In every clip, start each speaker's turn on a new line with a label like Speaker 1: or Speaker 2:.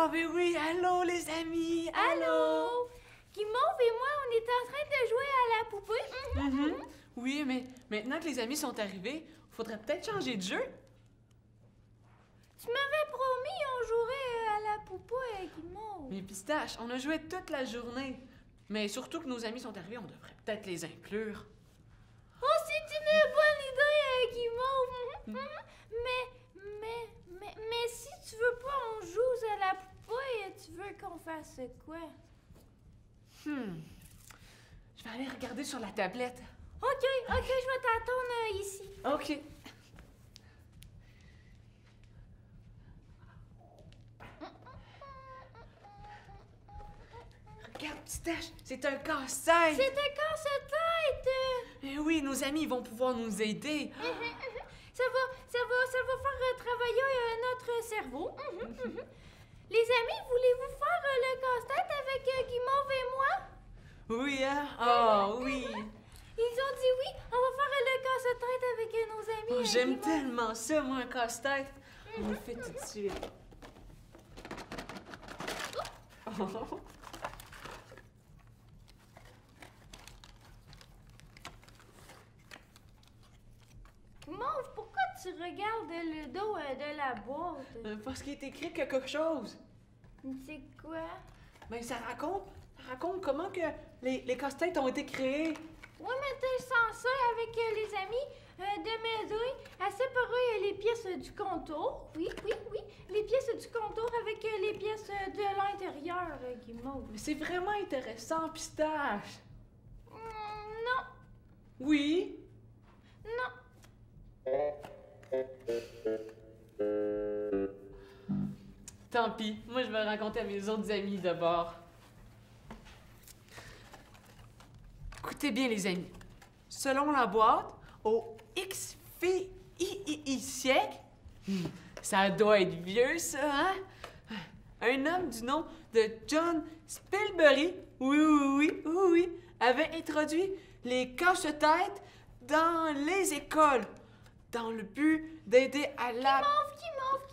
Speaker 1: Ah, ben oui, allô les amis, allô!
Speaker 2: Guimauve et moi, on est en train de jouer à la poupée.
Speaker 1: Oui, mais maintenant que les amis sont arrivés, faudrait peut-être changer de jeu.
Speaker 2: Tu m'avais promis on jouerait à la poupée, Guimauve.
Speaker 1: Mais Pistache, on a joué toute la journée. Mais surtout que nos amis sont arrivés, on devrait peut-être les inclure.
Speaker 2: Oh, c'est une bonne idée, Guimauve. Mais si tu veux pas on joue à la poupée, tu veux qu'on fasse quoi?
Speaker 1: Je vais aller regarder sur la tablette.
Speaker 2: OK, je vais t'attendre ici.
Speaker 1: OK. Regarde, Pistache, c'est un casse-tête.
Speaker 2: C'est un casse-tête.
Speaker 1: Eh oui, nos amis vont pouvoir nous aider.
Speaker 2: Ça va faire travailler notre cerveau. Les amis, voulez-vous faire le casse-tête avec Guimauve et moi?
Speaker 1: Oui, hein? Oh, oui.
Speaker 2: Ils ont dit oui, on va faire le casse-tête avec nos amis.
Speaker 1: Oh, j'aime
Speaker 2: Guimauve.
Speaker 1: tellement ça, moi, un casse-tête. On le fait tout de suite. Oh.
Speaker 2: Guimauve, pourquoi tu regardes le dos de la boîte?
Speaker 1: Parce qu'il est écrit quelque chose.
Speaker 2: C'est quoi?
Speaker 1: Ben, ça raconte comment que les casse-têtes ont été créés.
Speaker 2: Oui, mais t'es censé, avec les amis, de m'aider à séparer les pièces du contour. Oui, les pièces du contour avec les pièces de l'intérieur, Guimauve.
Speaker 1: Mais c'est vraiment intéressant, Pistache.
Speaker 2: Non,
Speaker 1: Oui.
Speaker 2: non.
Speaker 1: Tant pis, moi je vais raconter à mes autres amis d'abord. Écoutez bien les amis, selon la boîte, au XFI siècle, ça doit être vieux ça, hein? Un homme du nom de John Spilsbury, oui, avait introduit les casse-têtes dans les écoles, dans le but d'aider à la...
Speaker 2: Guimauve,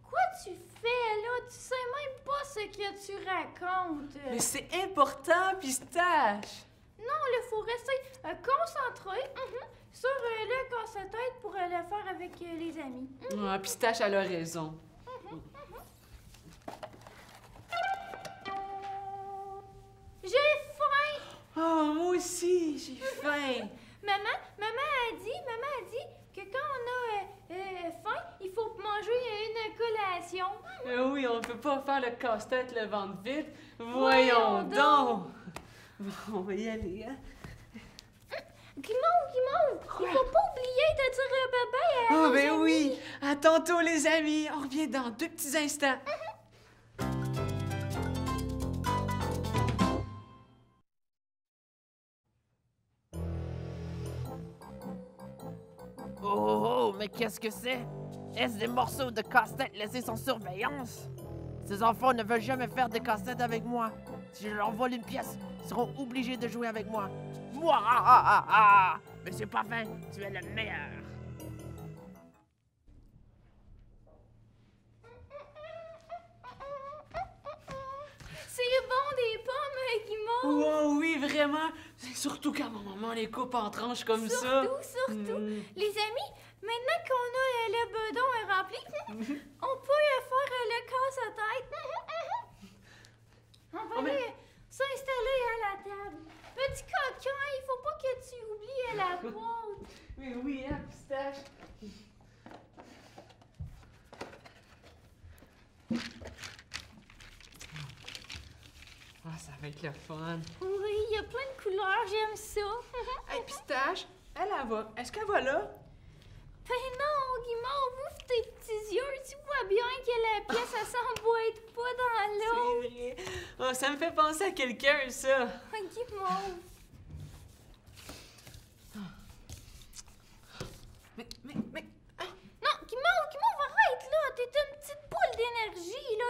Speaker 2: quoi tu fais là? Tu sais même pas ce que tu racontes.
Speaker 1: Mais c'est important, Pistache!
Speaker 2: Non, il faut rester concentré sur le casse-tête pour le faire avec les amis.
Speaker 1: Ah, Pistache, elle a raison.
Speaker 2: J'ai faim!
Speaker 1: Oh, moi aussi, j'ai faim.
Speaker 2: Maman a dit que quand on a faim, il faut manger une collation.
Speaker 1: Oui, on peut pas faire le casse-tête le ventre vide. Voyons donc! Bon, on va y aller, hein?
Speaker 2: Guimauve, il faut pas oublier de dire bye-bye à
Speaker 1: Oh,
Speaker 2: nos
Speaker 1: ben
Speaker 2: amis.
Speaker 1: oui! À tantôt, les amis! On revient dans 2 petits instants.
Speaker 3: Oh, mais qu'est-ce que c'est? Est-ce des morceaux de casse-tête laissés sans surveillance? Ces enfants ne veulent jamais faire de casse-tête avec moi. Si je leur vole une pièce, ils seront obligés de jouer avec moi. Moi, Monsieur Parfum, tu es le meilleur.
Speaker 2: C'est bon des pommes, Guimauve.
Speaker 1: Oh, oui, vraiment! Surtout quand ma maman les coupe en tranches comme ça.
Speaker 2: Surtout. Les amis, maintenant qu'on a le bedon rempli, on peut faire le casse-tête. On va aller s'installer à la table. Petit coquin, il faut pas que tu oublies la boîte.
Speaker 1: Mais oui, hein, Pistache? Ah, ça va être le fun.
Speaker 2: Oui, il y a plein de couleurs, j'aime ça.
Speaker 1: Hey, Pistache, elle va. Est-ce qu'elle va là?
Speaker 2: Ben non, Guimauve, ouvre tes petits yeux, tu vois bien que la pièce, elle s'emboîte pas dans l'eau.
Speaker 1: C'est vrai. Oh, ça me fait penser à quelqu'un, ça.
Speaker 2: Guimauve.
Speaker 1: Mais...
Speaker 2: Non, Guimauve, arrête là, t'es une petite boule d'énergie là,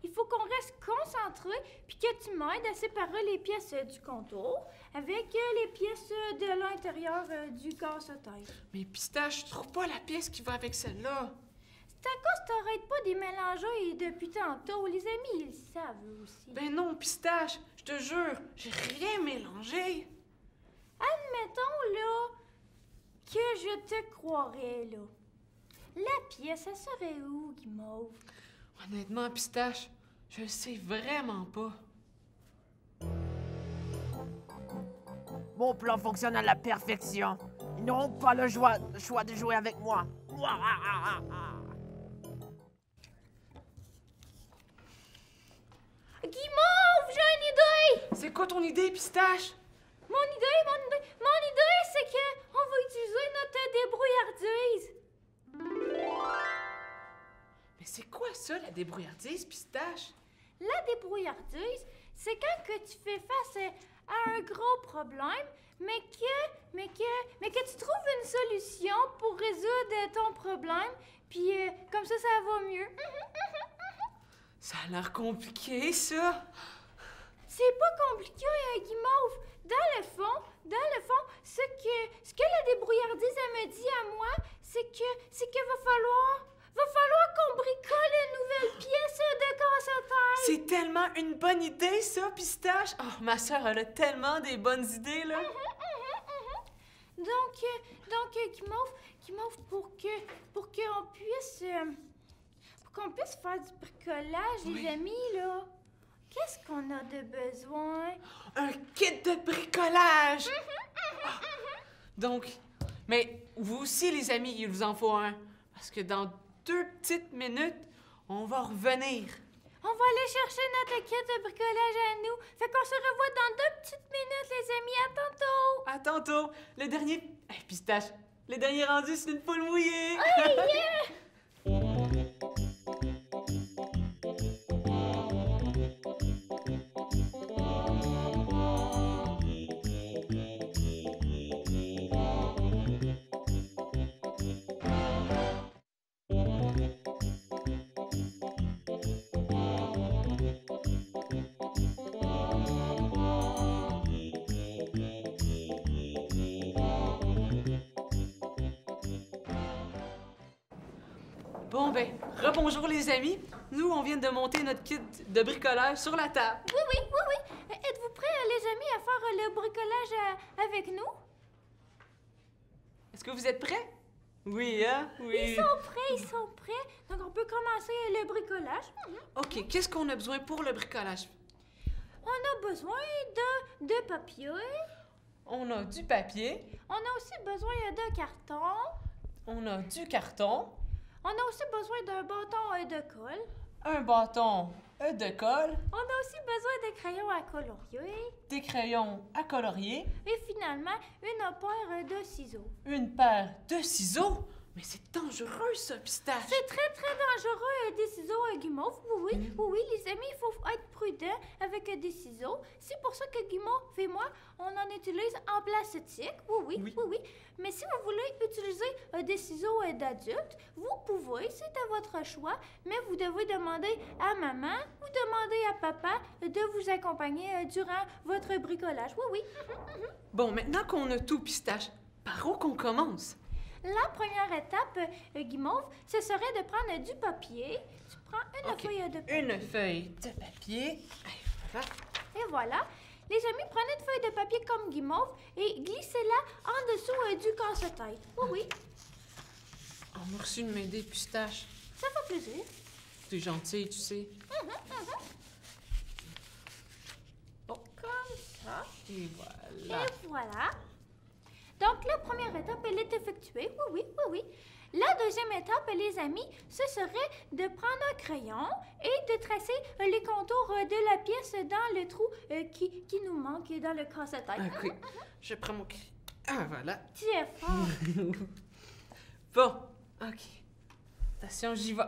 Speaker 2: il faut qu'on reste concentré puis que tu m'aides à séparer les pièces du contour avec les pièces de l'intérieur du casse-tête.
Speaker 1: Mais Pistache, je trouve pas la pièce qui va avec celle-là.
Speaker 2: C'est à cause que t'arrêtes pas de mélanger depuis tantôt. Les amis, ils le savent eux aussi.
Speaker 1: Ben non, Pistache, je te jure, j'ai rien mélangé.
Speaker 2: Admettons, là, que je te croirais, là. La pièce, elle serait où, Guimauve?
Speaker 1: Honnêtement, Pistache, je le sais vraiment pas.
Speaker 3: Mon plan fonctionne à la perfection. Ils n'auront pas le choix de jouer avec moi.
Speaker 2: Guimauve, j'ai une idée!
Speaker 1: C'est quoi ton idée, Pistache?
Speaker 2: Mon idée, c'est que on va utiliser notre débrouillardise.
Speaker 1: Mais c'est quoi ça, la débrouillardise, Pistache?
Speaker 2: La débrouillardise, c'est quand que tu fais face à un gros problème, mais que tu trouves une solution pour résoudre ton problème, puis comme ça va mieux.
Speaker 1: Ça a l'air compliqué, ça.
Speaker 2: C'est pas compliqué, Guimauve. Dans le fond, ce que la débrouillardise elle me dit à moi, c'est que va falloir qu'on bricole une nouvelle pièce de casse-tête.
Speaker 1: C'est tellement une bonne idée, ça, Pistache. Oh, ma sœur, elle a tellement des bonnes idées, là.
Speaker 2: Donc, Guimauve, pour qu'on puisse faire du bricolage, les amis, là, qu'est-ce qu'on a de besoin?
Speaker 1: Un kit de bricolage! Donc, mais vous aussi, les amis, il vous en faut un. Parce que dans 2 petites minutes, on va revenir.
Speaker 2: On va aller chercher notre kit de bricolage à nous. Fait qu'on se revoit dans 2 petites minutes, les amis. À tantôt!
Speaker 1: À tantôt! Le dernier... Hey, Pistache, le dernier rendu, c'est une poule mouillée!
Speaker 2: Hey, yeah!
Speaker 1: Bon, ben, rebonjour les amis. Nous, on vient de monter notre kit de bricolage sur la table.
Speaker 2: Oui. Êtes-vous prêts, les amis, à faire le bricolage avec nous?
Speaker 1: Est-ce que vous êtes prêts? Oui, hein? Oui.
Speaker 2: Ils sont prêts. Donc, on peut commencer le bricolage.
Speaker 1: OK, qu'est-ce qu'on a besoin pour le bricolage?
Speaker 2: On a besoin de papier.
Speaker 1: On a du papier.
Speaker 2: On a aussi besoin de carton.
Speaker 1: On a du carton.
Speaker 2: On a aussi besoin d'un bâton de colle.
Speaker 1: Un bâton de colle.
Speaker 2: On a aussi besoin de crayons à colorier.
Speaker 1: Des crayons à colorier.
Speaker 2: Et finalement, une paire de ciseaux.
Speaker 1: Une paire de ciseaux. Mais c'est dangereux, ça, Pistache.
Speaker 2: C'est très, très dangereux, des ciseaux Guimauve. Oui, les amis, il faut être prudent avec des ciseaux. C'est pour ça que Guimauve et moi, on en utilise en plastique. Oui. Mais si vous voulez utiliser des ciseaux d'adultes, vous pouvez, c'est à votre choix, mais vous devez demander à maman ou demander à papa de vous accompagner durant votre bricolage. Oui.
Speaker 1: Bon, maintenant qu'on a tout, Pistache, par où qu'on commence?
Speaker 2: La première étape, Guimauve, ce serait de prendre du papier. Tu prends une feuille de papier.
Speaker 1: Une feuille de papier. Voilà.
Speaker 2: Et voilà. Les amis, prenez une feuille de papier comme Guimauve et glissez-la en dessous du casse-tête. Oui.
Speaker 1: On a reçu de m'aider, Pistache.
Speaker 2: Ça fait plaisir.
Speaker 1: T'es gentil, tu sais.
Speaker 2: Oh. Comme ça.
Speaker 1: Et voilà.
Speaker 2: Et voilà. Donc, la première étape, elle est effectuée. Oui. La deuxième étape, les amis, ce serait de prendre un crayon et de tracer les contours de la pièce dans le trou qui nous manque dans le casse-tête.
Speaker 1: OK. Je prends mon crayon. Ah, voilà.
Speaker 2: Tu es fort.
Speaker 1: Bon, OK. Attention, j'y vais.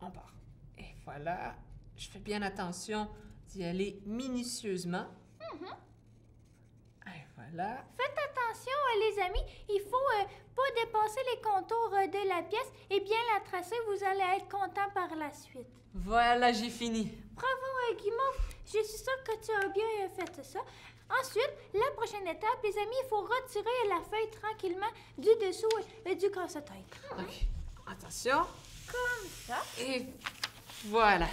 Speaker 1: On part. Et voilà. Je fais bien attention d'y aller minutieusement. Et voilà.
Speaker 2: Faites attention, les amis, il faut pas dépasser les contours de la pièce et bien la tracer. Vous allez être content par la suite.
Speaker 1: Voilà, j'ai fini.
Speaker 2: Bravo, Guimauve. Je suis sûre que tu as bien fait ça. Ensuite, la prochaine étape, les amis, il faut retirer la feuille tranquillement du dessous du casse-tête.
Speaker 1: OK. Attention.
Speaker 2: Comme ça.
Speaker 1: Et voilà.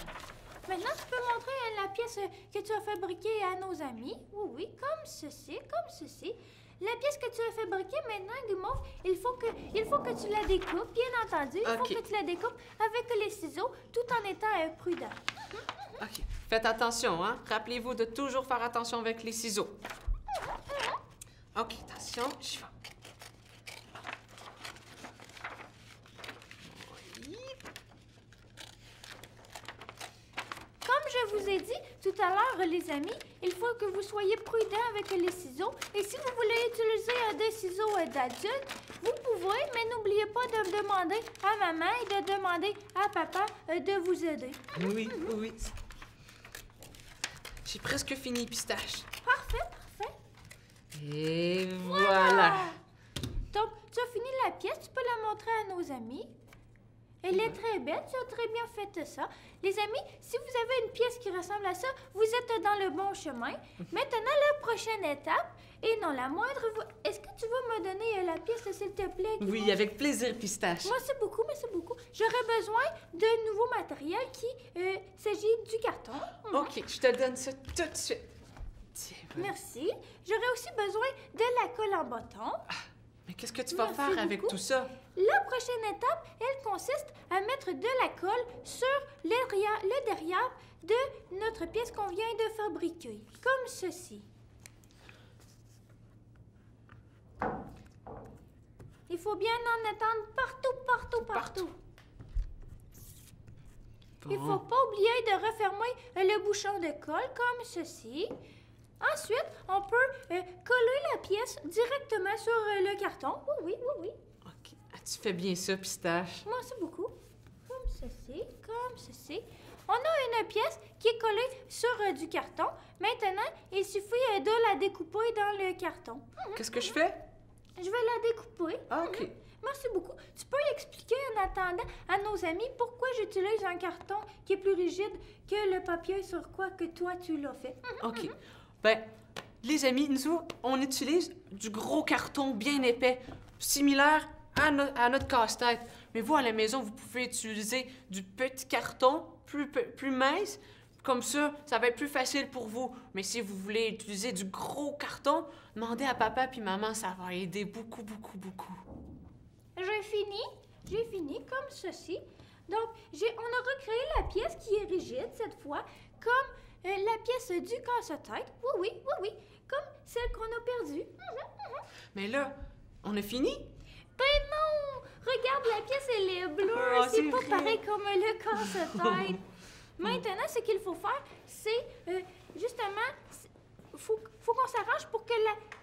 Speaker 2: Maintenant, tu peux montrer la pièce que tu as fabriquée à nos amis. Oui, oui, comme ceci, comme ceci. La pièce que tu as fabriquée, maintenant, Guimauve, il faut que tu la découpes, bien entendu. Il faut que tu la découpes avec les ciseaux, tout en étant prudent.
Speaker 1: OK. Faites attention, hein? Rappelez-vous de toujours faire attention avec les ciseaux. OK, attention, j'y vais.
Speaker 2: Comme je vous ai dit tout à l'heure, les amis, il faut que vous soyez prudents avec les ciseaux. Et si vous voulez utiliser des ciseaux d'adultes, vous pouvez, mais n'oubliez pas de demander à maman et de demander à papa de vous aider.
Speaker 1: Oui, oui. J'ai presque fini, Pistache.
Speaker 2: Parfait, parfait.
Speaker 1: Et voilà.
Speaker 2: Donc, tu as fini la pièce, tu peux la montrer à nos amis. Elle est très belle, tu as très bien fait ça. Les amis, si vous avez une pièce qui ressemble à ça, vous êtes dans le bon chemin. Maintenant, la prochaine étape, et non la moindre, est-ce que tu veux me donner la pièce, s'il te plaît?
Speaker 1: Oui, avec plaisir, Pistache.
Speaker 2: Merci beaucoup, merci beaucoup. J'aurais besoin de nouveaux matériels qui s'agit du carton.
Speaker 1: OK, je te donne ça tout de suite. Tiens, voilà.
Speaker 2: Merci. J'aurais aussi besoin de la colle en bâton.
Speaker 1: Mais qu'est-ce que tu vas
Speaker 2: Merci
Speaker 1: faire avec
Speaker 2: beaucoup.
Speaker 1: tout ça?
Speaker 2: La prochaine étape, elle consiste à mettre de la colle sur le derrière de notre pièce qu'on vient de fabriquer, comme ceci. Il faut bien en attendre partout. Il ne faut pas oublier de refermer le bouchon de colle, comme ceci. Ensuite, on peut coller la pièce directement sur le carton. Oui.
Speaker 1: OK. Ah, tu fais bien ça, Pistache.
Speaker 2: Merci beaucoup. Comme ceci. On a une pièce qui est collée sur du carton. Maintenant, il suffit de la découper dans le carton.
Speaker 1: Qu'est-ce que je fais?
Speaker 2: Je vais la découper.
Speaker 1: Ah, OK.
Speaker 2: Merci beaucoup. Tu peux expliquer en attendant à nos amis pourquoi j'utilise un carton qui est plus rigide que le papier sur quoi que toi tu l'as fait.
Speaker 1: OK. Ben, les amis, nous, on utilise du gros carton bien épais, similaire à notre casse-tête. Mais vous, à la maison, vous pouvez utiliser du petit carton plus mince. Comme ça, ça va être plus facile pour vous. Mais si vous voulez utiliser du gros carton, demandez à papa puis maman, ça va aider beaucoup.
Speaker 2: J'ai fini comme ceci. Donc, on a recréé la pièce qui est rigide cette fois, comme la pièce du casse-tête. Oui, comme celle qu'on a perdue.
Speaker 1: Mais là, on a fini?
Speaker 2: Ben non! Regarde, la pièce, elle est bleue.
Speaker 1: Oh,
Speaker 2: c'est pas
Speaker 1: vrai.
Speaker 2: pareil comme le casse-tête. Maintenant, ce qu'il faut faire, c'est justement, faut qu'on s'arrange pour que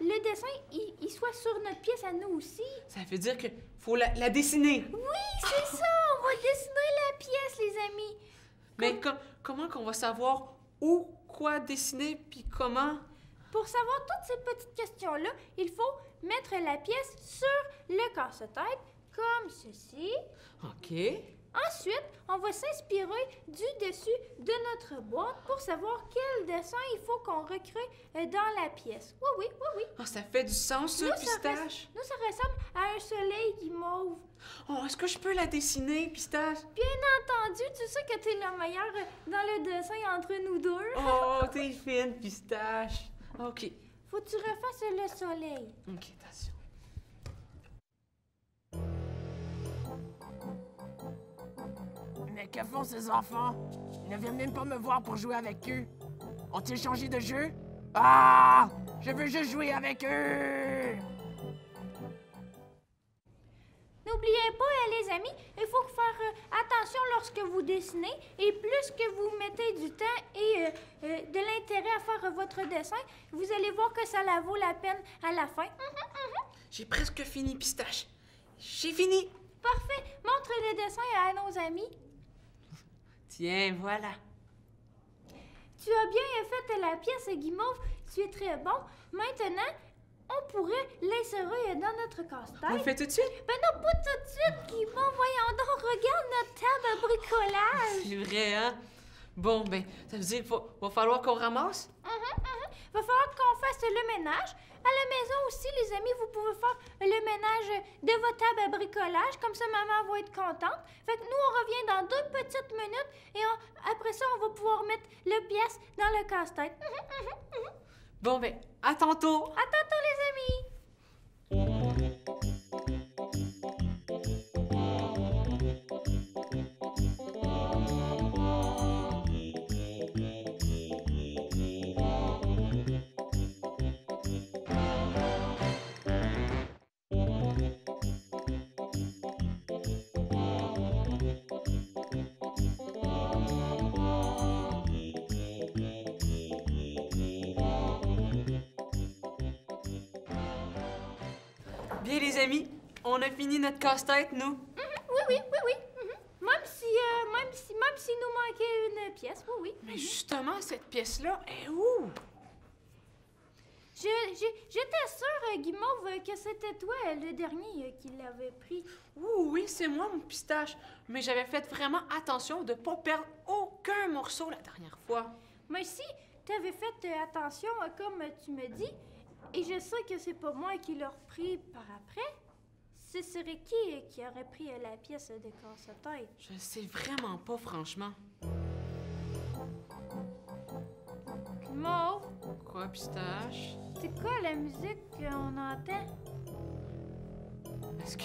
Speaker 2: le dessin, il soit sur notre pièce à nous aussi.
Speaker 1: Ça veut dire qu'il faut la dessiner.
Speaker 2: Oui, c'est ça! On va dessiner la pièce, les amis.
Speaker 1: Mais comment qu'on va savoir où, quoi dessiner, puis comment?
Speaker 2: Pour savoir toutes ces petites questions-là, il faut mettre la pièce sur le casse-tête, comme ceci.
Speaker 1: OK.
Speaker 2: Ensuite, on va s'inspirer du dessus de notre boîte pour savoir quel dessin il faut qu'on recrée dans la pièce. Oui.
Speaker 1: Ah, ça fait du sens, ça, Pistache?
Speaker 2: Nous, ça ressemble à un soleil guimauve.
Speaker 1: Oh, est-ce que je peux la dessiner, Pistache?
Speaker 2: Bien entendu, tu sais que t'es le meilleur dans le dessin entre nous deux.
Speaker 1: Oh, t'es fine, Pistache. OK.
Speaker 2: Faut que tu refasses le soleil.
Speaker 1: OK, attention.
Speaker 3: Mais que font ces enfants? Ils ne viennent même pas me voir pour jouer avec eux. Ont-ils changé de jeu? Ah! Je veux juste jouer avec eux!
Speaker 2: N'oubliez pas, les amis, il faut faire attention lorsque vous dessinez. Et plus que vous mettez du temps et de l'intérêt à faire votre dessin, vous allez voir que ça la vaut la peine à la fin.
Speaker 1: J'ai presque fini, Pistache. J'ai fini.
Speaker 2: Parfait. Montre le dessin à nos amis.
Speaker 1: Tiens, voilà.
Speaker 2: Tu as bien fait la pièce, Guimauve. Tu es très bon. Maintenant, on pourrait l'insérer dans notre
Speaker 1: On le
Speaker 2: casse-tête.
Speaker 1: fait tout de suite?
Speaker 2: Ben non, pas tout de suite, Guimauve. Voyons donc, regarde notre table à bricolage.
Speaker 1: C'est vrai, hein? Bon, ben, ça veut dire qu'il va falloir qu'on ramasse?
Speaker 2: Va falloir qu'on fasse le ménage. la maison aussi, les amis, vous pouvez faire le ménage de votre table à bricolage. Comme ça, maman va être contente. Fait que nous, on revient dans 2 petites minutes et après ça, on va pouvoir mettre le pièce dans le casse-tête.
Speaker 1: Bon, ben, à tantôt!
Speaker 2: À tantôt, les amis!
Speaker 1: Bien, les amis, on a fini notre casse-tête, nous.
Speaker 2: Oui. Même si nous manquait une pièce, oui.
Speaker 1: Mais justement, cette pièce-là est où?
Speaker 2: J'étais sûre, Guimauve, que c'était toi, le dernier, qui l'avait pris.
Speaker 1: Oui, c'est moi, mon pistache. Mais j'avais fait vraiment attention de pas perdre aucun morceau la dernière fois.
Speaker 2: Mais si t'avais fait attention, comme tu me dis, et je sais que c'est pas moi qui l'ai repris par après, ce serait qui aurait pris la pièce de casse-tête?
Speaker 1: Je sais vraiment pas, franchement.
Speaker 2: Guimauve,
Speaker 1: Quoi, pistache?
Speaker 2: c'est quoi la musique qu'on entend?
Speaker 1: Est-ce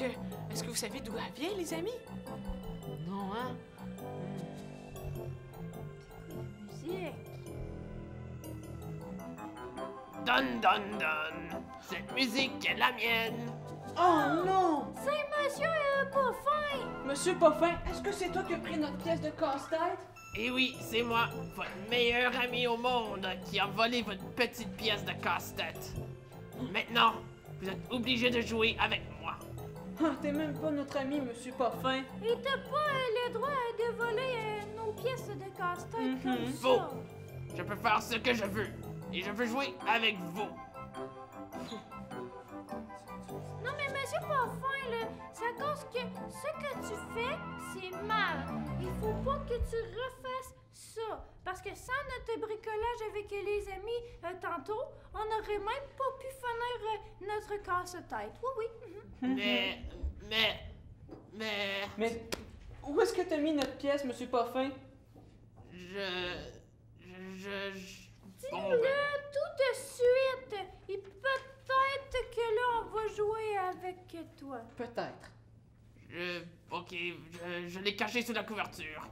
Speaker 1: que vous savez d'où elle vient, les amis? Non, hein?
Speaker 2: Musique.
Speaker 3: Don. Cette musique est la mienne.
Speaker 1: Oh non!
Speaker 2: C'est Monsieur Poffin!
Speaker 1: Monsieur Poffin, est-ce que c'est toi qui as pris notre pièce de casse-tête?
Speaker 3: Et oui, c'est moi, votre meilleur ami au monde, qui a volé votre petite pièce de casse-tête. Maintenant, vous êtes obligé de jouer avec moi.
Speaker 1: Ah, t'es même pas notre ami, Monsieur Poffin.
Speaker 2: Et t'as pas le droit de voler nos pièces de casse-tête comme
Speaker 3: Faux.
Speaker 2: ça.
Speaker 3: Je peux faire ce que je veux, et je veux jouer avec vous.
Speaker 2: Non mais Monsieur Poffin, là, c'est à cause que ce que tu fais, c'est mal. Il faut pas que tu refasses ça. Parce que sans notre bricolage avec les amis tantôt, on n'aurait même pas pu finir notre casse-tête. Oui.
Speaker 1: Mais où est-ce que t'as mis notre pièce, Monsieur Poffin?
Speaker 2: Dis-le tout de suite. Et peut-être que là, on va jouer avec toi.
Speaker 1: Peut-être.
Speaker 3: Ok, je l'ai caché sous la couverture.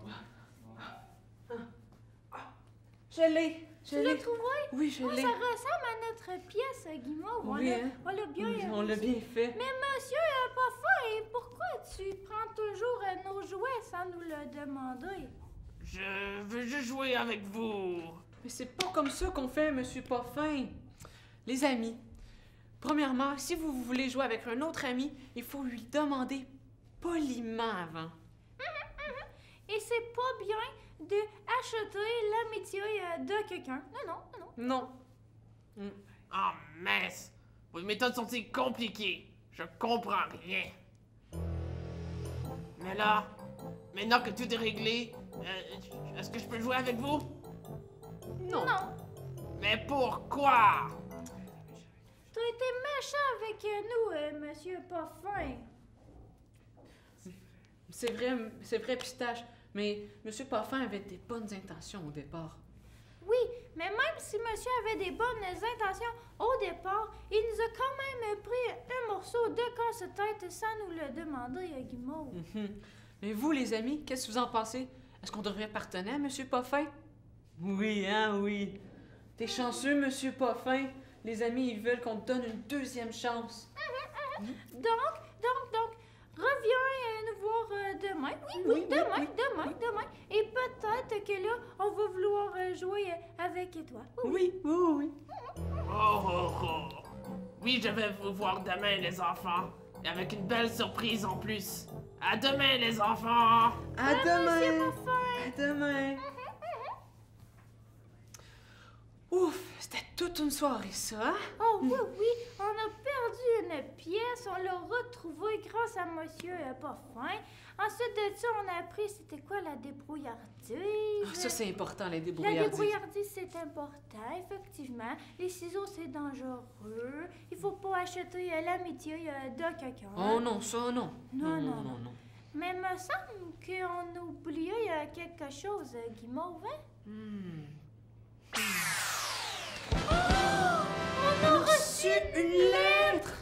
Speaker 1: Je l'ai.
Speaker 2: Tu l'as trouvé?
Speaker 1: Oui, je l'ai.
Speaker 2: Ça ressemble à notre pièce, Guimauve.
Speaker 1: Oui, hein?
Speaker 2: On l'a bien
Speaker 1: On l'a bien fait.
Speaker 2: Mais monsieur Poffin, pourquoi tu prends toujours nos jouets sans nous le demander?
Speaker 3: Je veux juste jouer avec vous.
Speaker 1: Mais c'est pas comme ça qu'on fait, Monsieur Poffin. Les amis, premièrement, si vous voulez jouer avec un autre ami, il faut lui demander poliment avant.
Speaker 2: Et c'est pas bien d'acheter l'amitié de quelqu'un. Non.
Speaker 1: Non.
Speaker 3: Oh, mince. Vos méthodes sont-ils compliquées? Je comprends rien. Mais là, maintenant que tout est réglé, est-ce que je peux jouer avec vous?
Speaker 1: Non.
Speaker 3: Mais pourquoi?
Speaker 2: T'as été méchant avec nous, monsieur Poffin.
Speaker 1: C'est vrai, Pistache. Mais Monsieur Poffin avait des bonnes intentions au départ.
Speaker 2: Oui, mais même si monsieur avait des bonnes intentions au départ, il nous a quand même pris un morceau de casse-tête sans nous le demander, Guimauve.
Speaker 1: Mais vous, les amis, qu'est-ce que vous en pensez? Est-ce qu'on devrait pardonner à Monsieur Poffin? Oui, hein, oui. T'es chanceux, Monsieur Poffin. Les amis, ils veulent qu'on te donne une deuxième chance.
Speaker 2: Donc, reviens nous voir demain. Oui, demain. Et peut-être que là, on va vouloir jouer avec toi.
Speaker 1: Oui.
Speaker 3: Oh. Oui, je vais vous voir demain, les enfants. Et avec une belle surprise en plus. À demain, les enfants!
Speaker 1: À demain!
Speaker 2: Monsieur Poffin.
Speaker 1: À demain! Ouf, c'était toute une soirée, ça. Hein?
Speaker 2: Oh oui, oui, on a perdu une pièce, on l'a retrouvée grâce à Monsieur Parfum. Ensuite de ça, on a appris c'était quoi la débrouillardise.
Speaker 1: Ah, ça, c'est important, les
Speaker 2: La
Speaker 1: débrouillardises.
Speaker 2: débrouillardise, c'est important, effectivement. Les ciseaux, c'est dangereux. Il faut pas acheter l'amitié de quelqu'un.
Speaker 1: Oh non, ça, non.
Speaker 2: Non. Mais il me semble qu'on a oublié quelque chose, Guimauve, hein? On a reçu
Speaker 1: une lettre!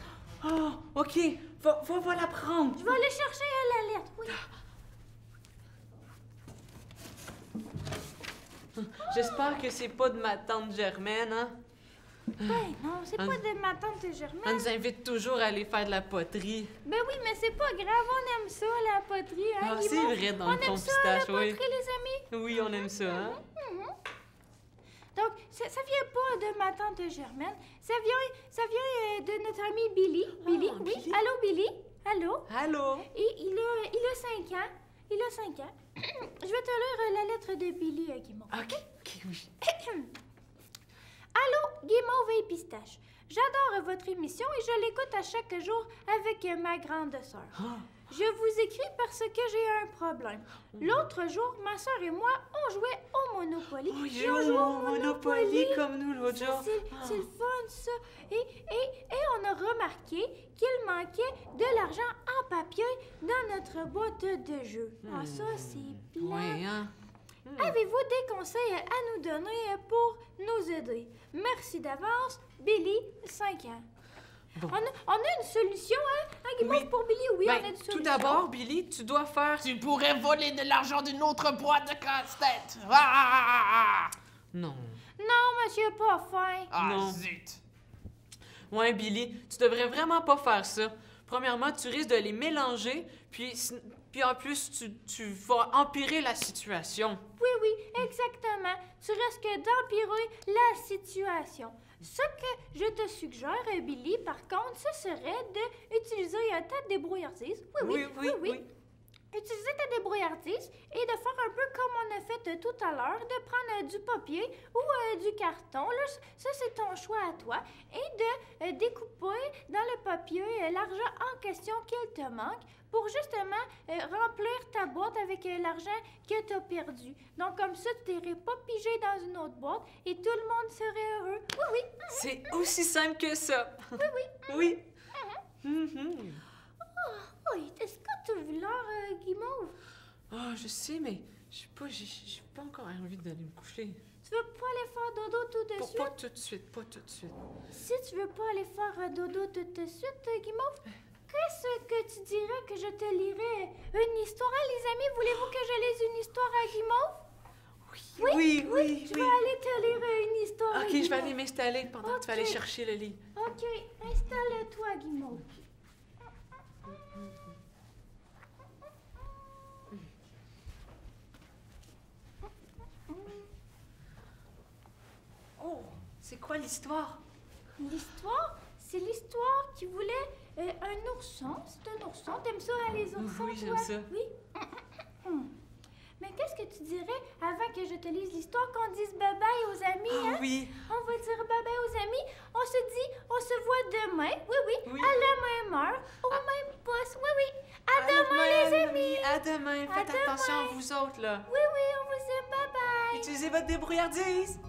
Speaker 1: Oh, OK. Va la prendre.
Speaker 2: Je vais aller chercher la lettre, oui.
Speaker 1: J'espère que c'est pas de ma tante Germaine, hein?
Speaker 2: Ben non, c'est pas de ma tante Germaine.
Speaker 1: Elle nous invite toujours à aller faire de la poterie.
Speaker 2: Ben oui, mais c'est pas grave, on aime ça, la poterie, hein,
Speaker 1: Ah, c'est
Speaker 2: Guimauve?
Speaker 1: vrai, dans
Speaker 2: On
Speaker 1: le fond
Speaker 2: aime ça, la
Speaker 1: pistache, oui.
Speaker 2: poterie, les amis?
Speaker 1: Oui, on aime ça, hein?
Speaker 2: Donc, ça vient pas de ma tante Germaine, ça vient de notre ami Billy. Billy, oui.
Speaker 1: Billy.
Speaker 2: Allô, Billy? Allô?
Speaker 1: Allô?
Speaker 2: Et il a 5 ans. Il a 5 ans. Je vais te lire la lettre de Billy, Guimauve.
Speaker 1: OK, oui.
Speaker 2: Allô, Guimauve et Pistache. J'adore votre émission et je l'écoute à chaque jour avec ma grande sœur. Je vous écris parce que j'ai un problème. L'autre jour, ma sœur et moi, on jouait au Monopoly.
Speaker 1: Oh,
Speaker 2: Et on jouait au Monopoly
Speaker 1: comme nous l'autre jour.
Speaker 2: C'est le fun, ça. Et on a remarqué qu'il manquait de l'argent en papier dans notre boîte de jeu. Ah, ça, c'est plat.
Speaker 1: Oui, hein?
Speaker 2: Avez-vous des conseils à nous donner pour nous aider? Merci d'avance, Billy, 5 ans.
Speaker 1: Bon.
Speaker 2: On a une solution, hein? Guimauve,
Speaker 1: Oui.
Speaker 2: pour Billy, oui,
Speaker 1: Ben,
Speaker 2: on a une solution.
Speaker 1: tout d'abord, Billy, tu dois faire...
Speaker 3: Tu pourrais voler de l'argent d'une autre boîte de casse-tête. Ah!
Speaker 1: Non.
Speaker 2: Non, monsieur Parfum.
Speaker 3: Ah,
Speaker 1: Non.
Speaker 3: zut.
Speaker 1: Ouais, Billy, tu devrais vraiment pas faire ça. Premièrement, tu risques de les mélanger, puis en plus, tu vas empirer la situation.
Speaker 2: Oui, exactement. Tu risques d'empirer la situation. Ce que je te suggère, Billy, par contre, ce serait d'utiliser ta débrouillardise. Oui. Utiliser ta débrouillardise et de faire un peu comme on a fait tout à l'heure, de prendre du papier ou du carton. Là, ça, c'est ton choix à toi. Et de découper dans le papier l'argent en question qu'il te manque pour justement remplir ta boîte avec l'argent que tu as perdu. Donc, comme ça, tu n'irais pas piger dans une autre boîte et tout le monde serait heureux. Oui.
Speaker 1: C'est aussi simple que ça. Oui. Mhm.
Speaker 2: Oui, est-ce que tu as vu l'heure, Guimauve?
Speaker 1: Ah, je sais, mais j'ai pas encore envie d'aller me coucher.
Speaker 2: Tu veux pas aller faire dodo tout de suite?
Speaker 1: Pas tout de suite, pas tout de suite.
Speaker 2: Si tu veux pas aller faire dodo tout de suite, Guimauve, qu'est-ce que tu dirais que je te lirais une histoire? Ah, les amis, voulez-vous que je lise une histoire à Guimauve?
Speaker 1: Oui.
Speaker 2: Je vais aller te lire une histoire. à
Speaker 1: OK, je vais
Speaker 2: Guimauve.
Speaker 1: aller m'installer pendant que tu vas aller
Speaker 2: Ok.
Speaker 1: chercher le lit.
Speaker 2: OK, installe-toi, Guimauve.
Speaker 1: Oh, c'est quoi l'histoire?
Speaker 2: L'histoire, c'est l'histoire qui voulait un ourson. C'est un ourson. T'aimes ça, hein, les oursons,
Speaker 1: Oui, j'aime
Speaker 2: toi?
Speaker 1: ça.
Speaker 2: Oui. Mais qu'est-ce que tu dirais avant que je te lise l'histoire qu'on dise bye-bye aux amis, hein?
Speaker 1: Oui.
Speaker 2: On va dire bye-bye aux amis. On se voit demain. Oui.
Speaker 1: Oui.
Speaker 2: À la même heure, au même poste. Oui. À demain, les amis.
Speaker 1: À demain.
Speaker 2: À
Speaker 1: Faites attention à
Speaker 2: demain.
Speaker 1: vous autres, là.
Speaker 2: Oui, on vous aime. Bye-bye.
Speaker 1: Utilisez votre débrouillardise.